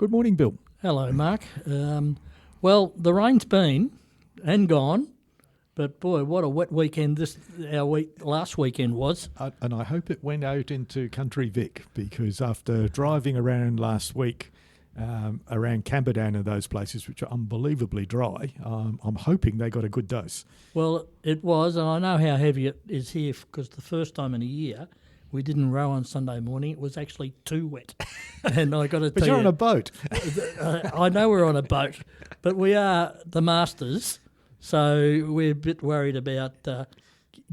Good morning, Bill. Hello, Mark. Well, the rain's been and gone, but boy, what a wet weekend last weekend was. And I hope it went out into Country Vic, because after driving around last week, around Camperdown and those places, which are unbelievably dry, I'm hoping they got a good dose. Well, it was, and I know how heavy it is here because the first time in a year we didn't row on Sunday morning. It was actually too wet. And I got to tell you... But you're on a boat. I know we're on a boat, but we are the masters, so we're a bit worried about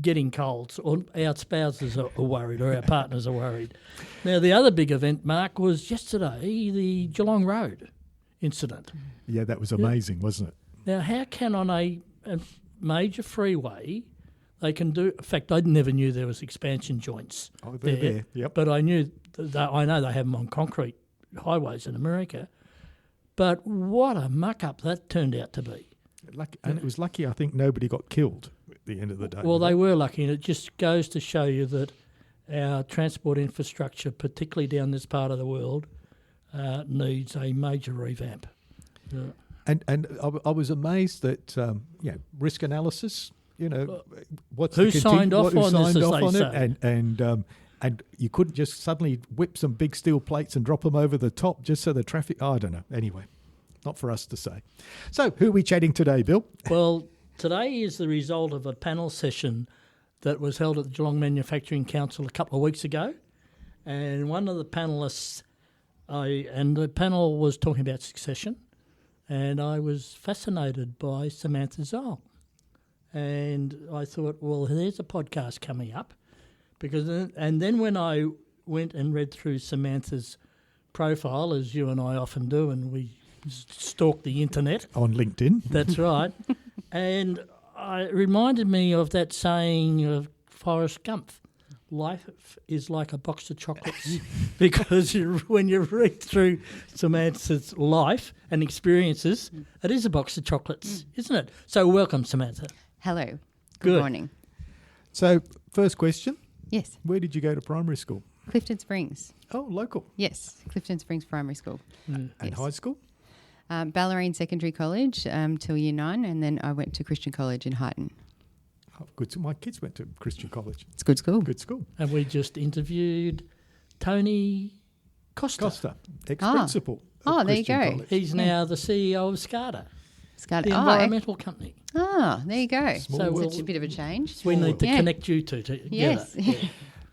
getting colds, or our spouses are worried, or our partners are worried. Now, the other big event, Mark, was yesterday, the Geelong Road incident. Yeah, that was amazing, wasn't it? Now, how can on a major freeway they can do... In fact, I never knew there was expansion joints there. Yep. But I know they have them on concrete highways in America. But what a muck-up that turned out to be. And it was lucky, I think, nobody got killed at the end of the day. Well, they were lucky, and it just goes to show you that our transport infrastructure, particularly down this part of the world, needs a major revamp. And I was amazed that risk analysis. Who signed off on this, as they say? And you couldn't just suddenly whip some big steel plates and drop them over the top just so the traffic... I don't know. Anyway, not for us to say. So who are we chatting today, Bill? Well, today is the result of a panel session that was held at the Geelong Manufacturing Council a couple of weeks ago. And one of the panellists, the panel was talking about succession, and I was fascinated by Samantha Zyl. And I thought, well, there's a podcast coming up. And then when I went and read through Samantha's profile, as you and I often do, and we stalk the internet. On LinkedIn. That's right. And it reminded me of that saying of Forrest Gump. Life is like a box of chocolates. Because when you read through Samantha's life and experiences, it is a box of chocolates, isn't it? So welcome, Samantha. Hello. Good morning. So, first question. Yes. Where did you go to primary school? Clifton Springs. Oh, local. Yes, Clifton Springs Primary School. And high school? Ballerine Secondary College till year 9, and then I went to Christian College in Highton. Oh, good. So my kids went to Christian College. It's a good school. Good school. And we just interviewed Tony Costa. Ex-principal. There you go. College. He's now the CEO of SCADA. SCADA. The environmental company. There you go. So it's a bit of a change. We need to connect you two together. Yes. Yeah.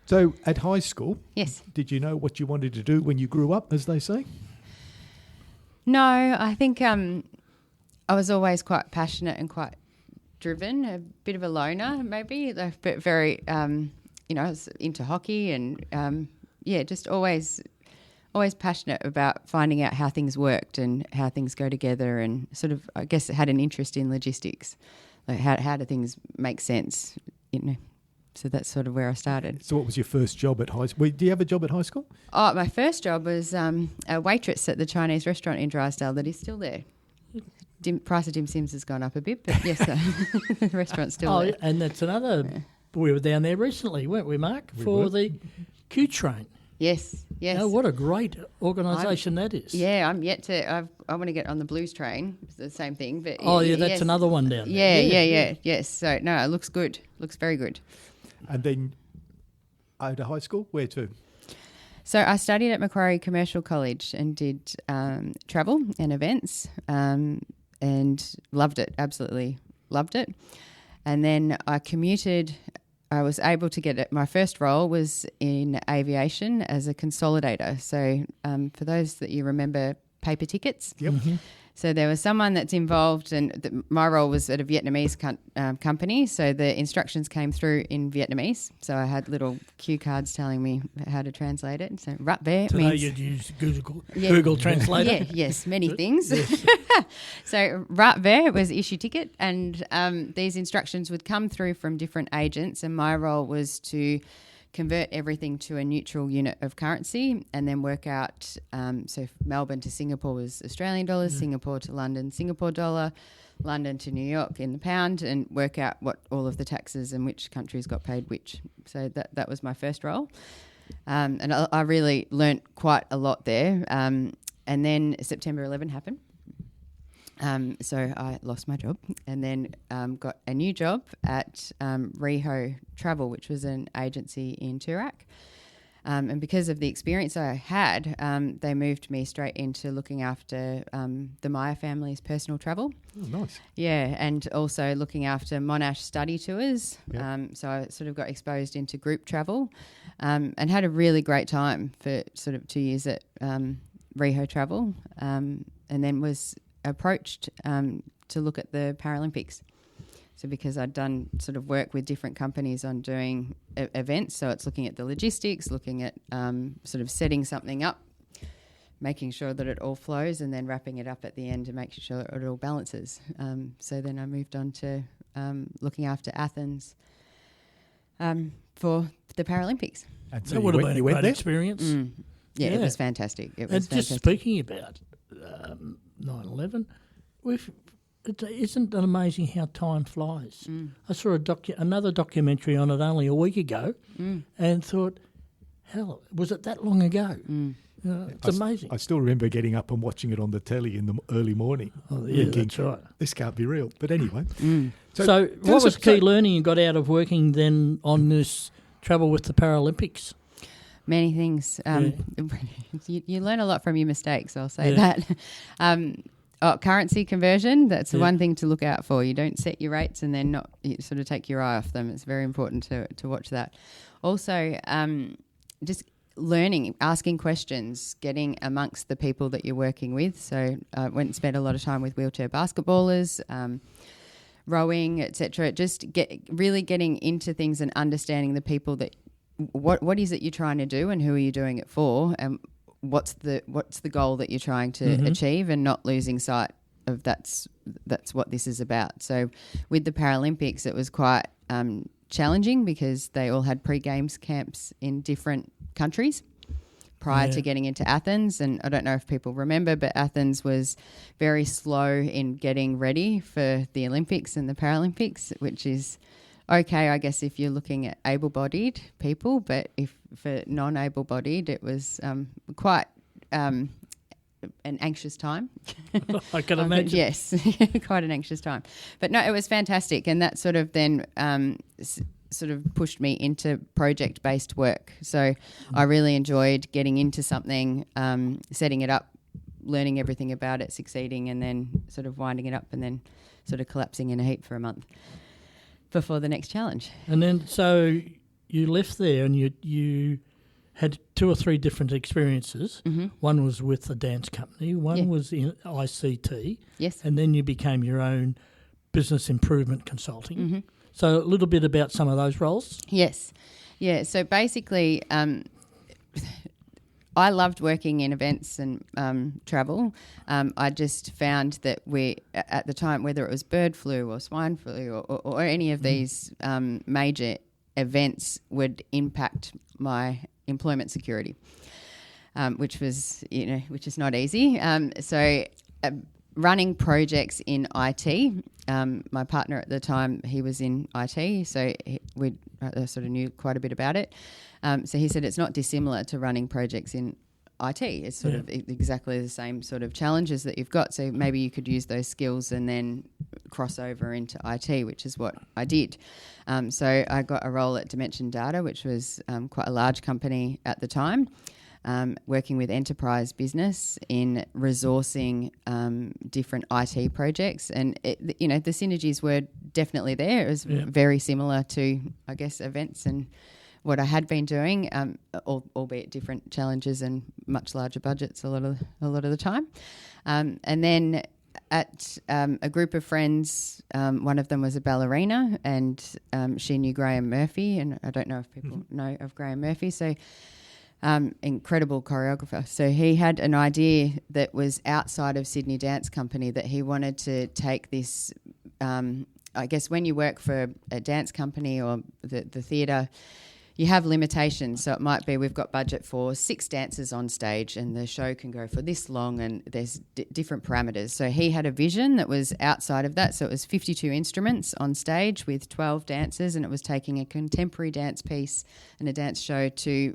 So at high school, yes, did you know what you wanted to do when you grew up, as they say? No, I think I was always quite passionate and quite driven, a bit of a loner maybe, but very, I was into hockey and, just always passionate about finding out how things worked and how things go together, and sort of, I guess, had an interest in logistics, like how do things make sense, So that's sort of where I started. So what was your first job at high school? Do you have a job at high school? Oh, my first job was a waitress at the Chinese restaurant in Drysdale that is still there. Price of dim sims has gone up a bit, but yes, the restaurant's still there. And that's another... Yeah. We were down there recently, weren't we, Mark? The Q Train. Yes. Oh, what a great organisation that is. Yeah, I'm yet to... I want to get on the Blues train. It's the same thing. But that's another one down there. Yeah. Yes. So, no, it looks good. Looks very good. And then out of high school, where to? So I studied at Macquarie Commercial College and did travel and events and loved it, absolutely loved it. And then I commuted... I was able to get it. My first role was in aviation as a consolidator. So for those that you remember, paper tickets. Yep. Mm-hmm. So there was someone that's involved, and my role was at a Vietnamese company. So the instructions came through in Vietnamese. So I had little cue cards telling me how to translate it. So rat bear means... Today you'd use Google Translator. Yes, many things. Yes. So rat bear was issue ticket, and these instructions would come through from different agents, and my role was to convert everything to a neutral unit of currency and then work out, so Melbourne to Singapore was Australian dollars, Singapore to London, Singapore dollar, London to New York in the pound, and work out what all of the taxes and which countries got paid which. So that was my first role. And I really learnt quite a lot there. And then September 11 happened. So I lost my job and then got a new job at Reho Travel, which was an agency in Toorak. And because of the experience I had, they moved me straight into looking after the Meyer family's personal travel. Oh, nice. Yeah, and also looking after Monash study tours. Yep. So I sort of got exposed into group travel and had a really great time for sort of 2 years at Reho Travel, and then was approached to look at the Paralympics. So because I'd done sort of work with different companies on doing events, so it's looking at the logistics, looking at sort of setting something up, making sure that it all flows and then wrapping it up at the end and making sure it all balances. So then I moved on to looking after Athens for the Paralympics. And so That you would have went- been you a went great there? experience. Yeah, it Yeah. was fantastic. It was And fantastic. just speaking about 9/11, isn't it amazing how time flies? I saw another documentary on it only a week ago and thought, hell, was it that long ago? It's amazing. I still remember getting up and watching it on the telly in the early morning. Oh, yeah, thinking, that's right. this can't be real. But anyway. So tell what us was a- key learning you got out of working then on this travel with the Paralympics? Many things. You learn a lot from your mistakes, I'll say Yeah. that. Currency conversion, that's the Yeah. one thing to look out for. You don't set your rates and then you sort of take your eye off them. It's very important to watch that. Also, just learning, asking questions, getting amongst the people that you're working with. So I went and spent a lot of time with wheelchair basketballers, rowing, etc. Just really getting into things and understanding the people that what is it you're trying to do and who are you doing it for, and what's the goal that you're trying to achieve, and not losing sight of that's what this is about. So with the Paralympics, it was quite challenging because they all had pre-games camps in different countries prior to getting into Athens. And I don't know if people remember, but Athens was very slow in getting ready for the Olympics and the Paralympics, which is okay, I guess, if you're looking at able-bodied people, but if for non-able-bodied, it was quite an anxious time. I can imagine. Yes, quite an anxious time. But no, it was fantastic, and that sort of then sort of pushed me into project-based work. So I really enjoyed getting into something, setting it up, learning everything about it, succeeding, and then sort of winding it up and then sort of collapsing in a heap for a month before the next challenge. And then so you left there and you had 2 or 3 different experiences. One was with the dance company, one was in ICT, Yes. and then you became your own business improvement consulting. So a little bit about some of those roles. Yes. Yeah, so basically I loved working in events and travel. I just found that we, at the time, whether it was bird flu or swine flu or any of these major events, would impact my employment security, which is not easy. So running projects in IT, my partner at the time, he was in IT, so we sort of knew quite a bit about it. So he said it's not dissimilar to running projects in IT. It's sort of exactly the same sort of challenges that you've got. So maybe you could use those skills and then cross over into IT, which is what I did. So I got a role at Dimension Data, which was quite a large company at the time, working with enterprise business in resourcing different IT projects. And, the synergies were definitely there. It was very similar to, I guess, events and what I had been doing, albeit different challenges and much larger budgets a lot of the time. And then at a group of friends, one of them was a ballerina, and she knew Graham Murphy, and I don't know if people know of Graham Murphy, so incredible choreographer. So he had an idea that was outside of Sydney Dance Company, that he wanted to take this, I guess when you work for a dance company or the theatre, you have limitations. So it might be we've got budget for 6 dancers on stage and the show can go for this long, and there's different parameters. So he had a vision that was outside of that. So it was 52 instruments on stage with 12 dancers, and it was taking a contemporary dance piece and a dance show to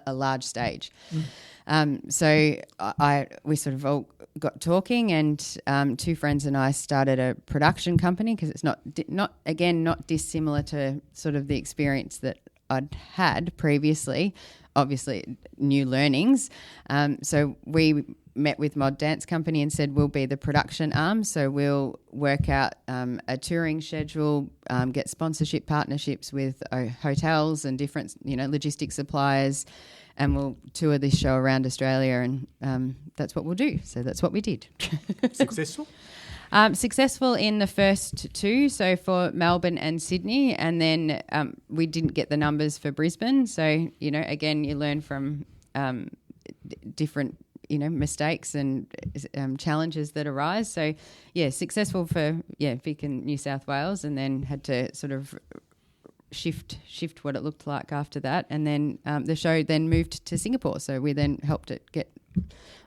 a large stage. So we sort of all got talking, and two friends and I started a production company, because it's not dissimilar to sort of the experience that I'd had previously. Obviously, new learnings. So we met with Mod Dance Company and said we'll be the production arm. So we'll work out a touring schedule, get sponsorship partnerships with hotels and different, logistics suppliers, and we'll tour this show around Australia, and that's what we'll do. So that's what we did. Successful? Successful in the first two, so for Melbourne and Sydney, and then we didn't get the numbers for Brisbane. So, again, you learn from different, mistakes and challenges that arise. So, successful for, Vic and New South Wales, and then had to sort of shift what it looked like after that. And then the show then moved to Singapore. So we then helped it get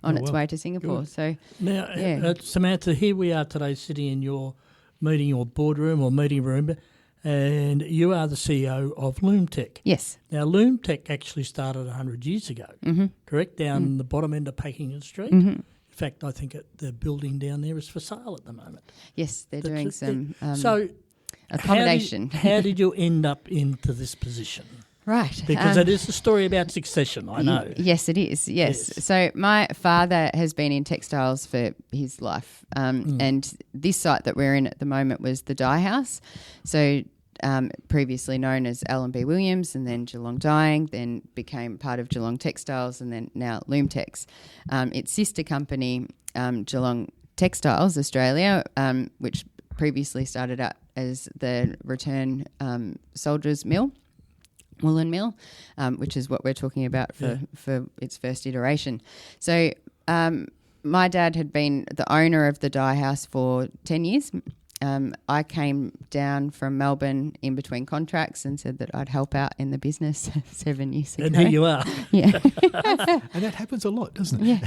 on its way to Singapore. Good. So now, Samantha, here we are today sitting in your boardroom or meeting room, and you are the CEO of Loom Tex. Yes. Now, Loom Tex actually started 100 years ago, correct, down the bottom end of Pakenham Street. In fact, I think the building down there is for sale at the moment. Yes, they're doing some accommodation. How did you end up into this position? Right. Because it is a story about succession, I know. Yes, it is, yes. So my father has been in textiles for his life, and this site that we're in at the moment was the dye house. So previously known as L&B Williams, and then Geelong Dyeing, then became part of Geelong Textiles, and then now Loom Tex. Its sister company, Geelong Textiles Australia, which previously started out as the Return Soldiers Mill, woolen mill, which is what we're talking about for its first iteration. So my dad had been the owner of the dye house for 10 years. I came down from Melbourne in between contracts and said that I'd help out in the business 7 years ago. And here you are. Yeah. And that happens a lot, doesn't it?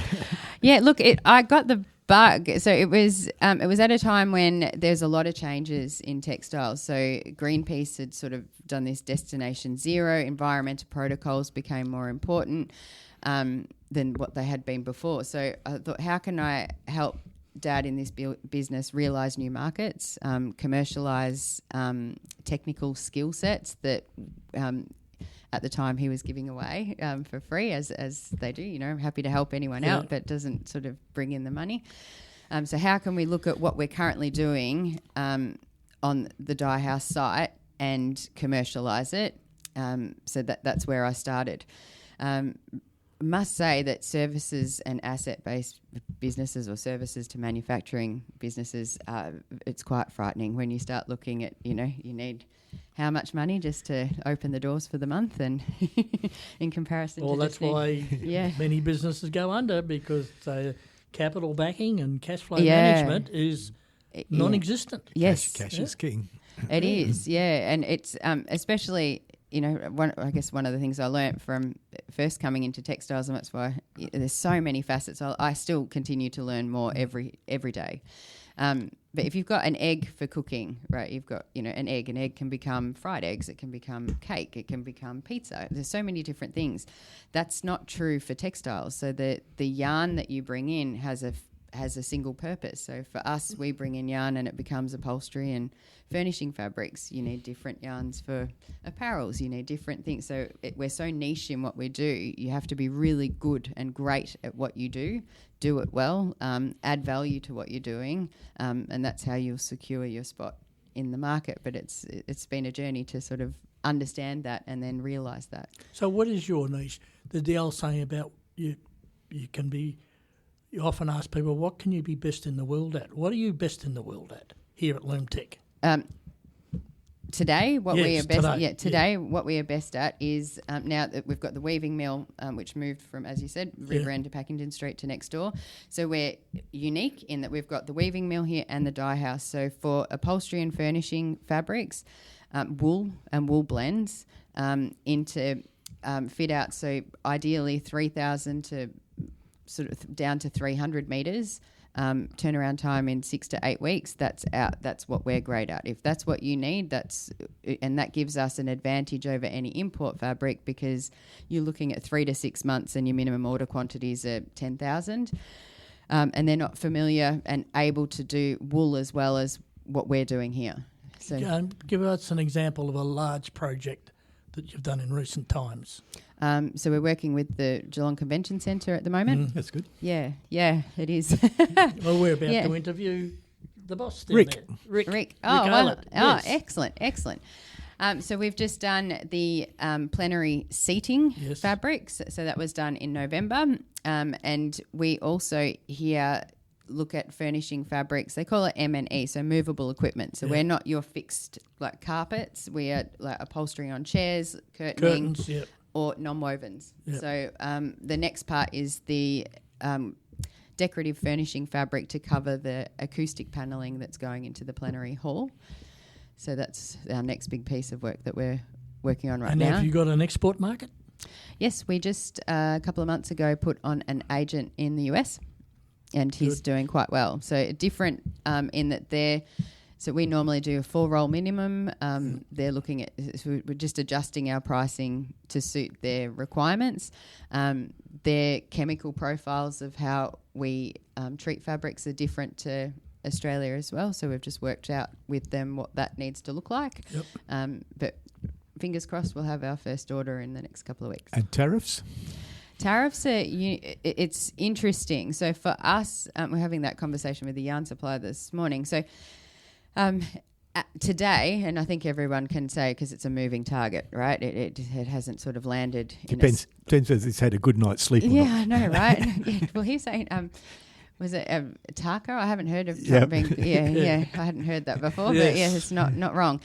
Yeah, look, I got the bug. So it was at a time when there's a lot of changes in textiles. So Greenpeace had sort of done this Destination Zero. Environmental protocols became more important than what they had been before. So I thought, how can I help Dad in this business realise new markets, commercialise technical skill sets that at the time he was giving away for free, as they do. I'm happy to help anyone out, but doesn't sort of bring in the money. So how can we look at what we're currently doing on the dye house site and commercialise it? So that's where I started. Must say that services and asset-based businesses, or services to manufacturing businesses, it's quite frightening when you start looking at, you need how much money just to open the doors for the month, and in comparison well, to that's why many businesses go under, because capital backing and cash flow management is non-existent. Yes. Cash is king. It is, and it's especially... one of the things I learnt from first coming into textiles, and that's why there's so many facets. I still continue to learn more every day. But if you've got an egg for cooking, right, you've got, an egg. An egg can become fried eggs. It can become cake. It can become pizza. There's so many different things. That's not true for textiles. So the yarn that you bring in has a single purpose. So for us, we bring in yarn and it becomes upholstery and furnishing fabrics. You need different yarns for apparels. You need different things. So we're so niche in what we do. You have to be really good and great at what you do it well, add value to what you're doing, and that's how you'll secure your spot in the market. But it's been a journey to sort of understand that and then realise that. So what is your niche? The old saying about you can be... You often ask people, what can you be best in the world at? What are you best in the world at here at Loom Tex? Today, what we are best at is now that we've got the weaving mill, which moved from, as you said, River End to Packington Street to next door. So we're unique in that we've got the weaving mill here and the dye house. So for upholstery and furnishing fabrics, wool and wool blends into fit out. So ideally 3,000 to sort of down to 300 metres turnaround time in 6 to 8 weeks, that's what we're great at. If that's what you need, and that gives us an advantage over any import fabric, because you're looking at 3 to 6 months and your minimum order quantities are 10,000. And they're not familiar and able to do wool as well as what we're doing here. So give us an example of a large project that you've done in recent times. So we're working with the Geelong Convention Centre at the moment. That's good. Yeah, it is. Well, we're about to interview the boss down Rick. there. Rick. Oh, Aylett, yes. Excellent. So we've just done the plenary seating fabrics. So that was done in November. And we also here look at furnishing fabrics. They call it M&E, so movable equipment. So we're not your fixed like carpets. We are like upholstery on chairs, curtains, or non-wovens. Yep. So the next part is the decorative furnishing fabric to cover the acoustic panelling that's going into the plenary hall. So that's our next big piece of work that we're working on right now. And have you got an export market? Yes, we just a couple of months ago put on an agent in the US, and he's doing quite well. So different in that so we normally do a 4-roll minimum. They're looking at, so we're just adjusting our pricing to suit their requirements. Their chemical profiles of how we treat fabrics are different to Australia as well. So we've just worked out with them what that needs to look like. Yep. But fingers crossed we'll have our first order in the next couple of weeks. And tariffs? Tariffs are, it's interesting. So for us, we're having that conversation with the yarn supplier this morning. So today, and I think everyone can say, because it's a moving target, right? It hasn't sort of landed. Depends whether it's had a good night's sleep or not. I know, right? Well, he's saying, was it Taka? I haven't heard of Trump being. I hadn't heard that before, but it's not wrong.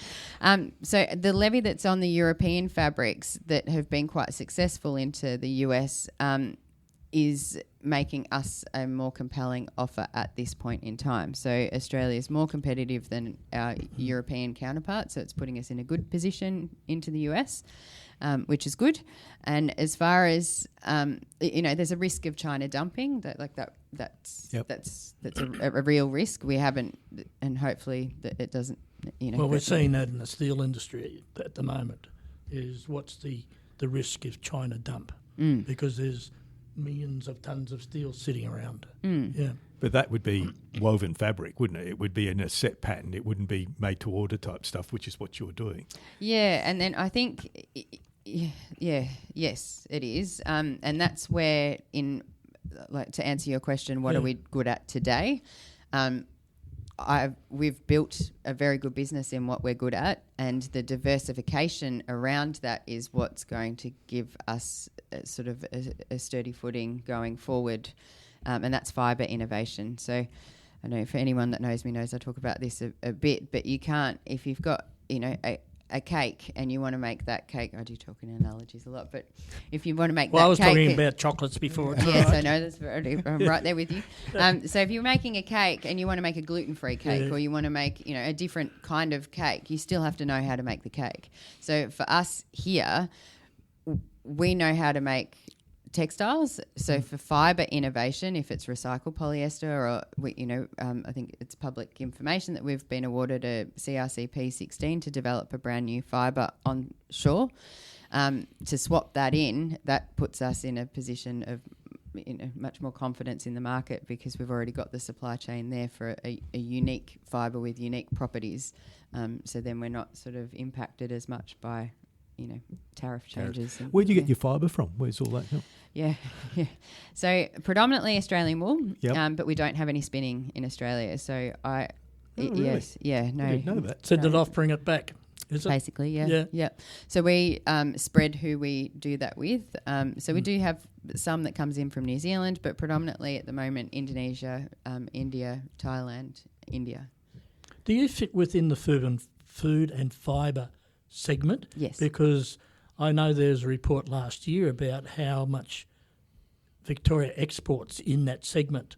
So the levy that's on the European fabrics that have been quite successful into the US is making us a more compelling offer at this point in time. So Australia is more competitive than our European counterparts, so it's putting us in a good position into the US, which is good. And as far as there's a risk of China dumping that's a real risk. We haven't, and hopefully that it doesn't. Well, we're seeing that in the steel industry at the moment. Is what's the risk if China dump because there's millions of tons of steel sitting around. Yeah. But that would be woven fabric, wouldn't it? It would be in a set pattern. It wouldn't be made to order type stuff, which is what you're doing. Yeah, and then I think, yes, it is. And that's where to answer your question, what are we good at today? We've built a very good business in what we're good at, and the diversification around that is what's going to give us sort of a sturdy footing going forward, and that's fibre innovation. So I know for anyone that knows me knows I talk about this a bit, but you can't, if you've got a cake and you want to make that cake, I do talk in analogies a lot, but if you want to make that cake... Well, I was talking about chocolates before. Yes, I know, I'm right there with you. So if you're making a cake and you want to make a gluten-free cake or you want to make a different kind of cake, you still have to know how to make the cake. So for us here, we know how to make textiles. So for fibre innovation, if it's recycled polyester, or I think it's public information that we've been awarded a CRCP 16 to develop a brand new fibre on shore. To swap that in, that puts us in a position of much more confidence in the market, because we've already got the supply chain there for a unique fibre with unique properties. So then we're not sort of impacted as much by tariff changes. Where do you get your fibre from? Where's all that from? Yeah. So predominantly Australian wool, but we don't have any spinning in Australia. So really? Yes, no. I didn't know that. Send it off, bring it back. Is it? Basically, yeah. So we spread who we do that with. So we do have some that comes in from New Zealand, but predominantly at the moment Indonesia, India, Thailand, India. Do you fit within the food and fibre segment? Yes. Because I know there's a report last year about how much Victoria exports in that segment.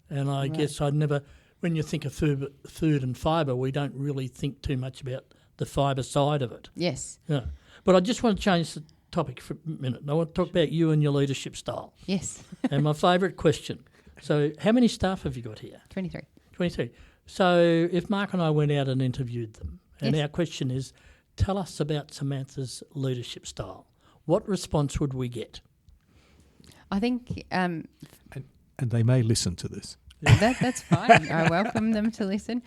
And I guess when you think of food and fibre, we don't really think too much about the fibre side of it. Yes. Yeah. But I just want to change the topic for a minute. I want to talk about you and your leadership style. Yes. And my favourite question, So how many staff have you got here? 23. 23. So if Mark and I went out and interviewed them, and Yes. our question is, tell us about Samantha's leadership style, what response would we get? I think And they may listen to this. that's fine. I welcome them to listen.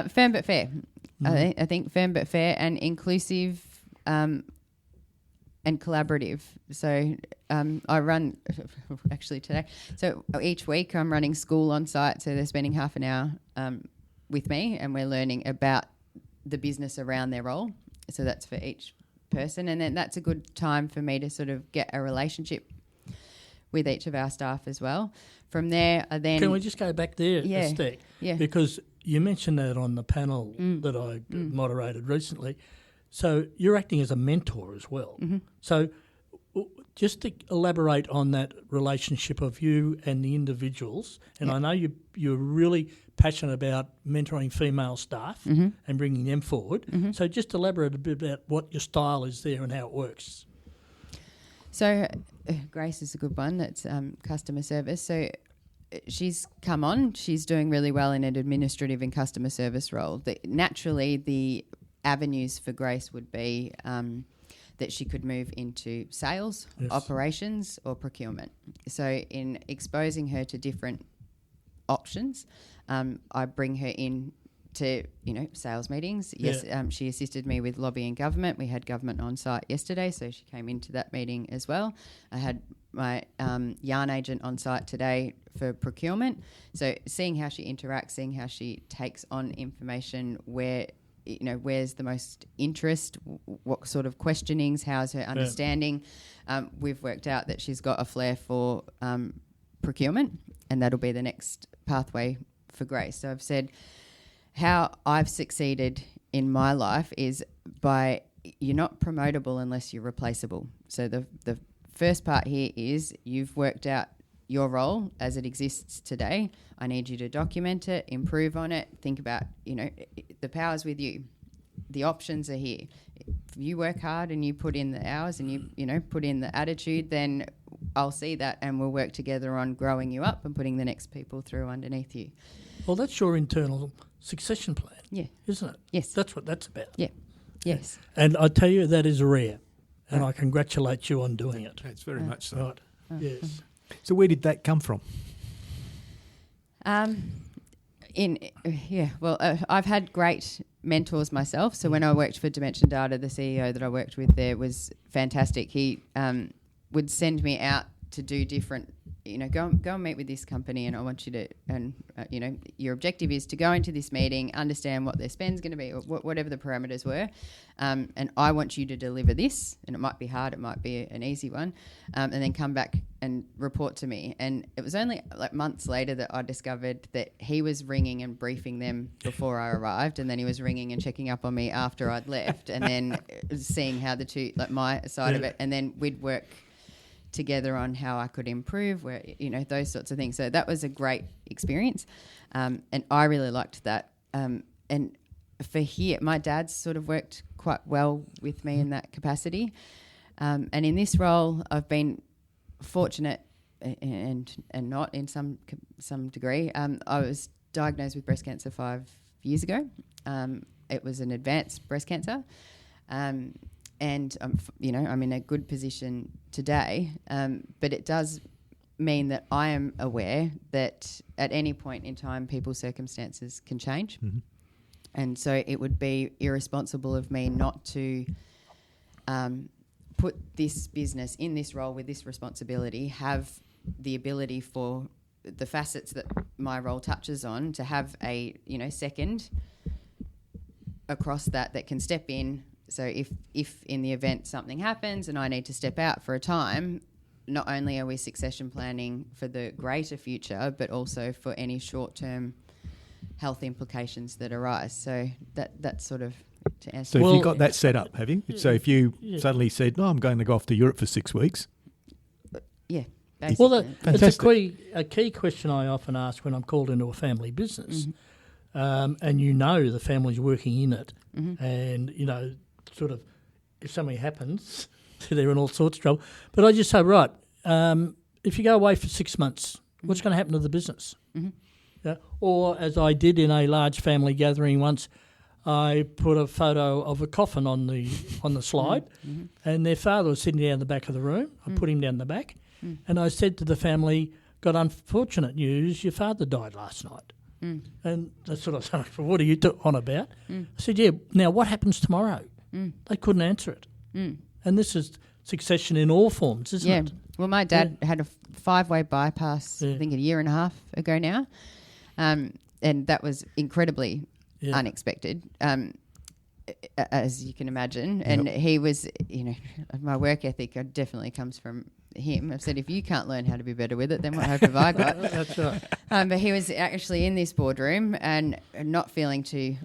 Firm but fair. I think firm but fair and inclusive and collaborative. So I run, actually today, so each week I'm running school on site, so they're spending half an hour with me and we're learning about the business around their role. So that's for each person, and then that's a good time for me to sort of get a relationship with each of our staff as well. From there, I then... Can we just go back there a step? Yeah. Because you mentioned that on the panel that I moderated recently. So you're acting as a mentor as well. Mm-hmm. So just to elaborate on that relationship of you and the individuals, and I know you're really passionate about mentoring female staff and bringing them forward. So just elaborate a bit about what your style is there and how it works. So Grace is a good one. That's customer service. So she's come on. She's doing really well in an administrative and customer service role. Naturally, the avenues for Grace would be that she could move into sales, operations or procurement. So in exposing her to different options, I bring her in to, sales meetings. Yes, she assisted me with lobbying government. We had government on site yesterday, so she came into that meeting as well. I had my yarn agent on site today for procurement. So seeing how she interacts, seeing how she takes on information, where's the most interest, what sort of questionings, how's her understanding. We've worked out that she's got a flair for procurement, and that'll be the next pathway for Grace. So I've said how I've succeeded in my life is by you're not promotable unless you're replaceable. So the first part here is you've worked out your role as it exists today. I need you to document it, improve on it, think about, the power's with you. The options are here. If you work hard and you put in the hours and you put in the attitude, then I'll see that and we'll work together on growing you up and putting the next people through underneath you. Well, that's your internal succession plan, isn't it? Yes. That's what that's about. Yeah. Yes. And I tell you, that is rare, and I congratulate you on doing it. It's very much so. Right, yes. So where did that come from? I've had great mentors myself. So when I worked for Dimension Data, the CEO that I worked with there was fantastic. He would send me out to do different, go and meet with this company, and I want you to, your objective is to go into this meeting, understand what their spend's going to be, or whatever the parameters were, and I want you to deliver this, and it might be hard, it might be an easy one, and then come back and report to me. And it was only like months later that I discovered that he was ringing and briefing them before I arrived, and then he was ringing and checking up on me after I'd left, and then seeing how the two, like my side of it, and then we'd work together on how I could improve, where those sorts of things. So that was a great experience, and I really liked that. And for here, my dad's sort of worked quite well with me in that capacity, and in this role, I've been fortunate and not in some degree. I was diagnosed with breast cancer 5 years ago. It was an advanced breast cancer. And I'm in a good position today, but it does mean that I am aware that at any point in time, people's circumstances can change, and so it would be irresponsible of me not to put this business in this role with this responsibility, have the ability for the facets that my role touches on to have a second across that can step in. So if in the event something happens and I need to step out for a time, not only are we succession planning for the greater future, but also for any short-term health implications that arise. So that's sort of to answer. So if you got that set up, have you? So if you suddenly said, no, I'm going to go off to Europe for 6 weeks. Yeah. Basically. Well, it's a key question I often ask when I'm called into a family business. And the family's working in it, and sort of if something happens, they're in all sorts of trouble. But I just say, right, if you go away for 6 months, What's going to happen to the business? Yeah. Or as I did in a large family gathering once, I put a photo of a coffin on the slide, and their father was sitting down the back of the room. I put him down the back, and I said to the family, "Got unfortunate news. Your father died last night." And they sort of said, "What are you on about?" I said, "Yeah. Now what happens tomorrow?" They couldn't answer it, and this is succession in all forms, isn't it? Well, my dad had a 5-way bypass, I think, a year and a half ago now, and that was incredibly unexpected, as you can imagine. And he was, my work ethic definitely comes from him. I've said, if you can't learn how to be better with it, then what hope have I got? That's right. But he was actually in this boardroom and not feeling too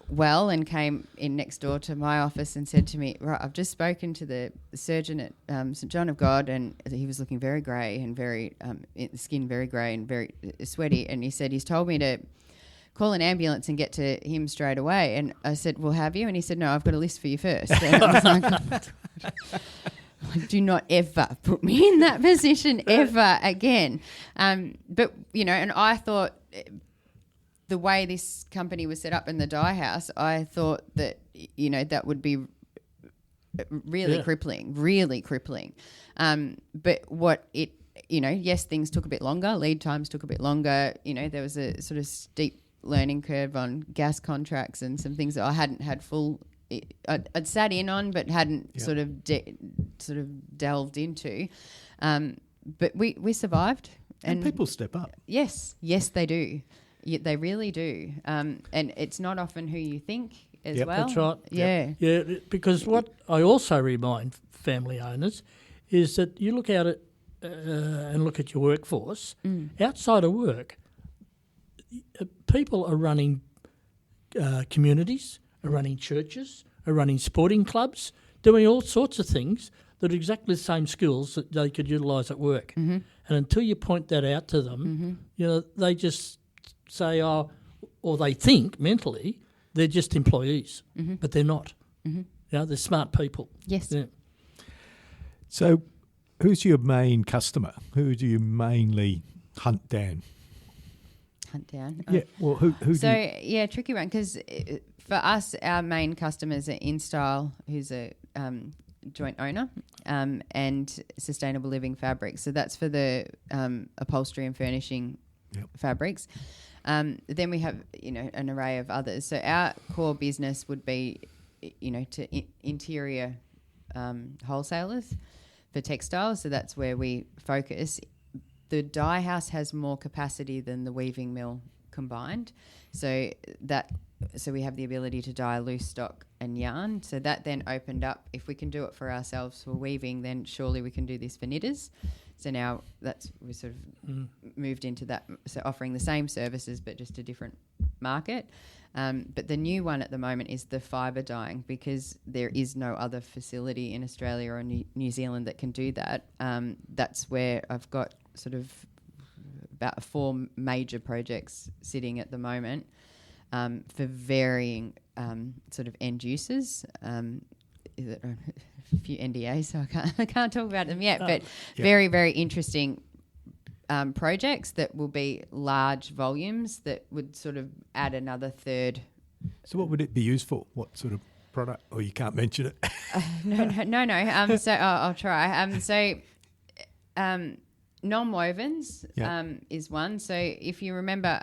well, and came in next door to my office and said to me, "Right, I've just spoken to the surgeon at St John of God," and he was looking very grey and very skin very grey and very sweaty, and he said he's told me to call an ambulance and get to him straight away. And I said, "Well, have you?" And he said, "No, I've got a list for you first." And I was like, do not ever put me in that position ever again. But and I thought, the way this company was set up in the dye house, I thought that, that would be really crippling. But what it, yes, things took a bit longer. Lead times took a bit longer. There was a sort of steep learning curve on gas contracts and some things that I hadn't had I'd sat in on, but hadn't sort of delved into. But we survived. And people step up. Yes, they do. Yeah, they really do. And it's not often who you think as well. That's right. Yeah. Yeah, because what I also remind family owners is that you look out at and look at your workforce. Outside of work, people are running communities, are running churches, are running sporting clubs, doing all sorts of things that are exactly the same skills that they could utilise at work. And until you point that out to them, they just say, or they think mentally they're just employees, but they're not. They're smart people. Yes. Yeah. So who's your main customer? Who do you mainly hunt down? Yeah, well, who so, do you... tricky one, because for us, our main customers are InStyle, who's a joint owner, and Sustainable Living Fabrics. So that's for the upholstery and furnishing fabrics. Then we have, an array of others. So our core business would be, to interior wholesalers for textiles. So that's where we focus. The dye house has more capacity than the weaving mill combined. So we have the ability to dye loose stock and yarn. So that then opened up, if we can do it for ourselves for weaving, then surely we can do this for knitters. So now we sort of moved into that, so offering the same services but just a different market. But the new one at the moment is the fibre dyeing, because there is no other facility in Australia or New Zealand that can do that. That's where I've got sort of about 4 major projects sitting at the moment for varying sort of end users. A few NDAs, so I can't talk about them yet, but very, very interesting projects that will be large volumes that would sort of add another third. So what would it be used for? What sort of product? Or you can't mention it? No. So I'll try. Non-wovens is one. So if you remember,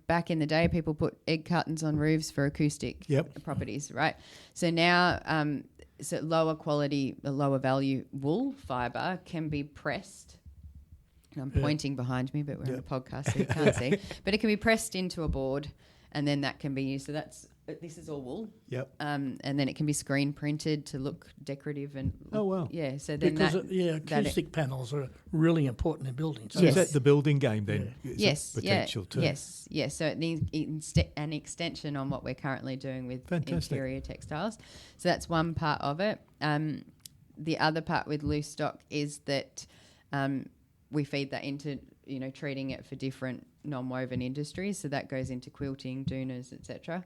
back in the day, people put egg cartons on roofs for acoustic properties, right? So now, lower quality, lower value wool fibre can be pressed. And I'm pointing behind me, but we're on a podcast, so you can't see. But it can be pressed into a board, and then that can be used. So this is all wool. Yep. And then it can be screen printed to look decorative and. Oh wow. Yeah. So then acoustic panels are really important in buildings. So is that the building game then? Yes. Potential too. Yes. So it needs an extension on what we're currently doing with interior textiles. So that's one part of it. The other part with loose stock is that we feed that into treating it for different non-woven industries. So that goes into quilting, doonas, etc.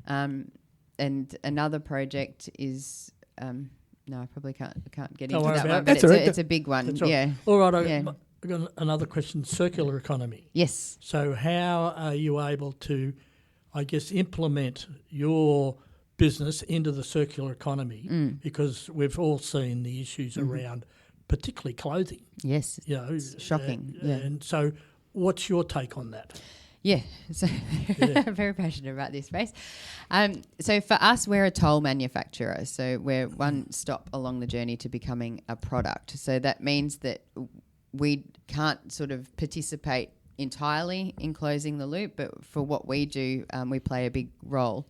And another project is no, I probably can't get into that one, but it's a big one. That's right. Yeah. All right. I've got another question, circular economy. Yes. So how are you able to, I guess, implement your business into the circular economy? Because we've all seen the issues around particularly clothing. Yes. You know, Shocking. Yeah. And so what's your take on that? Yeah, so very passionate about this space. So for us, we're a toll manufacturer. So we're one stop along the journey to becoming a product. So that means that we can't sort of participate entirely in closing the loop, but for what we do, we play a big role.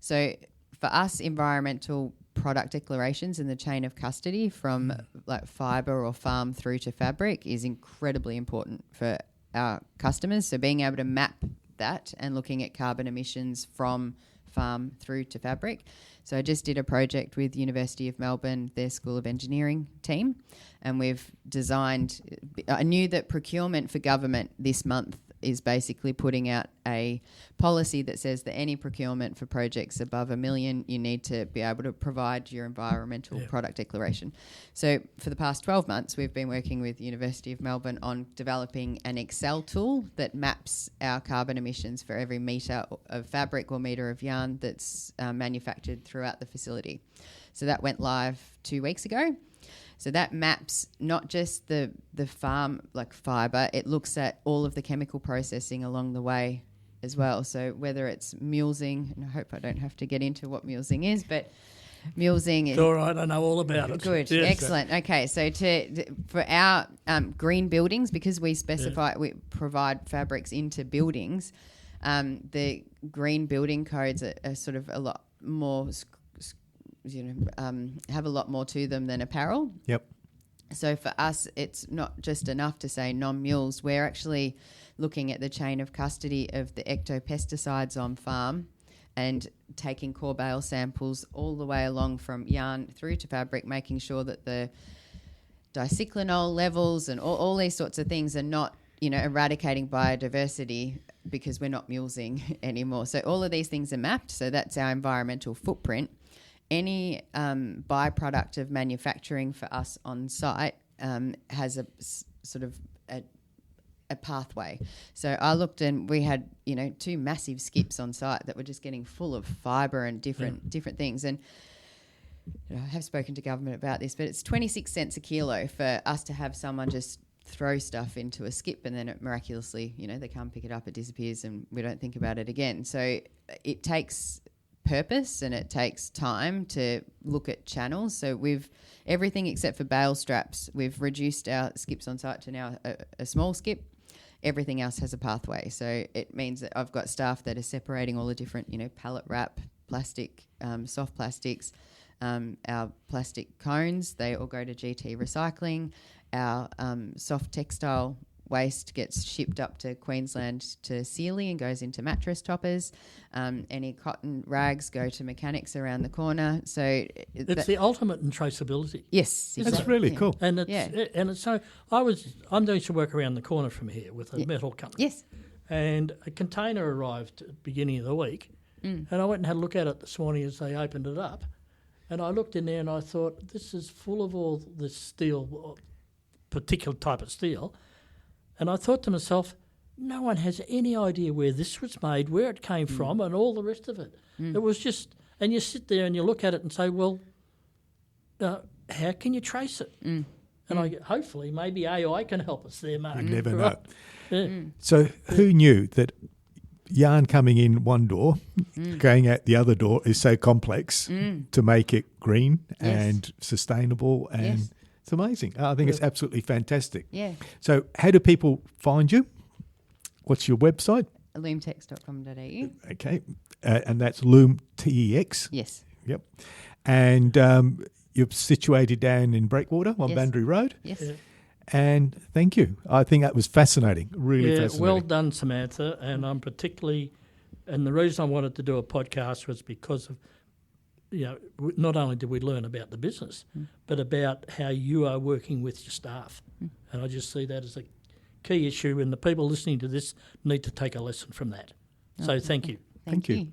So for us, environmental product declarations in the chain of custody from like fibre or farm through to fabric is incredibly important for our customers. So being able to map that and looking at carbon emissions from farm through to fabric. So I just did a project with University of Melbourne, their School of Engineering team, and we've designed, I knew that procurement for government this month is basically putting out a policy that says that any procurement for projects above $1 million, you need to be able to provide your environmental product declaration. So for the past 12 months, we've been working with University of Melbourne on developing an Excel tool that maps our carbon emissions for every metre of fabric or metre of yarn that's manufactured throughout the facility. So that went live 2 weeks ago. So that maps not just the farm, like fibre, it looks at all of the chemical processing along the way as well. So whether it's mulesing, and I hope I don't have to get into what mulesing is, but mulesing is... All right, I know all about it. Good, yes. Excellent. Okay, so for our green buildings, because we specify, we provide fabrics into buildings, the green building codes are sort of a lot more... have a lot more to them than apparel. Yep. So for us, it's not just enough to say non-mules. We're actually looking at the chain of custody of the ectopesticides on farm and taking core bale samples all the way along from yarn through to fabric, making sure that the dicyclonol levels and all these sorts of things are not, eradicating biodiversity because we're not mulesing anymore. So all of these things are mapped. So that's our environmental footprint. Any byproduct of manufacturing for us on site has a sort of a pathway. So I looked and we had, 2 massive skips on site that were just getting full of fibre and different things. And I have spoken to government about this, but it's 26 cents a kilo for us to have someone just throw stuff into a skip and then it miraculously, they can't pick it up, it disappears and we don't think about it again. So it takes purpose and it takes time to look at channels. So we've everything except for bale straps, we've reduced our skips on site to now a small skip. Everything else has a pathway. So it means that I've got staff that are separating all the different, pallet wrap, plastic, soft plastics, our plastic cones, they all go to GT recycling. Our soft textile waste gets shipped up to Queensland to Sealy and goes into mattress toppers. Any cotton rags go to mechanics around the corner. So it's the ultimate in traceability. Yes, exactly. That's really cool. And it's so I'm doing some work around the corner from here with a metal company. Yes. And a container arrived at the beginning of the week, and I went and had a look at it this morning as they opened it up, and I looked in there and I thought, this is full of all this steel, particular type of steel. And I thought to myself, no one has any idea where this was made, where it came from, and all the rest of it. It was just, and you sit there and you look at it and say, well, how can you trace it? And hopefully maybe AI can help us there, Mark. You never know. Yeah. So who knew that yarn coming in one door, going out the other door is so complex to make it green and sustainable and... It's amazing. I think it's absolutely fantastic. Yeah. So how do people find you? What's your website? loomtex.com.au. Okay. And that's Loom Tex. Yes. Yep. And you're situated down in Breakwater on Boundary Road. Yes. Yeah. And thank you. I think that was fascinating, really fascinating. Well done, Samantha. And I'm particularly, and the reason I wanted to do a podcast was because of, not only did we learn about the business, but about how you are working with your staff. And I just see that as a key issue, and the people listening to this need to take a lesson from that. So thank you. Thank you.